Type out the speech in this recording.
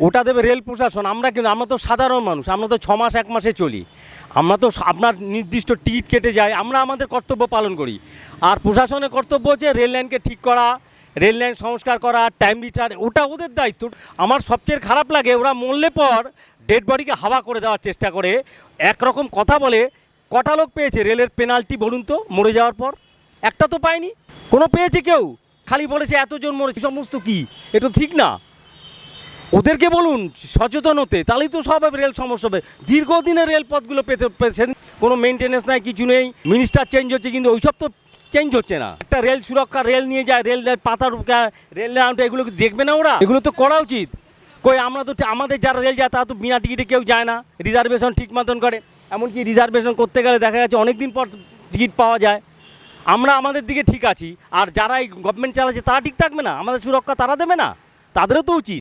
ওটা দেবে রেল প্রশাসন। আমরা তো সাধারণ মানুষ, আমরা তো 6 মাস 1 মাসে চলি। আমরা তো আপনার নির্দিষ্ট টিকিট কেটে যাই, আমরা আমাদের কর্তব্য পালন করি। আর প্রশাসনের কর্তব্য হচ্ছে রেল লাইনকে ঠিক করা, রেল লাইন সংস্কার করা, টাইম রিটার, ওটা ওদের দায়িত্ব। আমার সবচেয়ে খারাপ লাগে ওরা মরলে পর ডেড বডিকে হাওয়া করে দেওয়ার চেষ্টা করে, একরকম কথা বলে। কটা লোক পেয়েছে রেলের পেনাল্টি বলুন তো মরে যাওয়ার পর? একটা তো পায়নি। কোনো পেয়েছে কেউ? খালি বলেছে এতজন মরেছে, সমস্ত কি? এটা ঠিক না। ওদেরকে বলুন সচেতন হতে, তাহলেই তো সব রেল সমস্যা হবে। দীর্ঘদিনের রেলপথগুলো পেয়েছেন, কোনো মেনটেনেন্স নাই, কিছু নেই। মিনিস্টার চেঞ্জ হচ্ছে কিন্তু ওইসব তো চেঞ্জ হচ্ছে না। একটা রেল সুরক্ষা, রেল নিয়ে যায়, রেল পাতার রেল লাইনটা, এগুলো দেখবে না ওরা? এগুলো তো করা উচিত। কই আমরা তো আমাদের যারা রেল যায় তারা তো বিনা টিকিটে কেউ যায় না, রিজার্ভেশন ঠিক মতন করে। এমনকি রিজার্ভেশন করতে গেলে দেখা যাচ্ছে অনেক দিন পর টিকিট পাওয়া যায়। আমরা আমাদের দিকে ঠিক আছি, আর যারা এই গভর্নমেন্ট চালাচ্ছে তারা ঠিক থাকবে না? আমাদের সুরক্ষা তারা দেবে না? তাদেরও তো উচিত।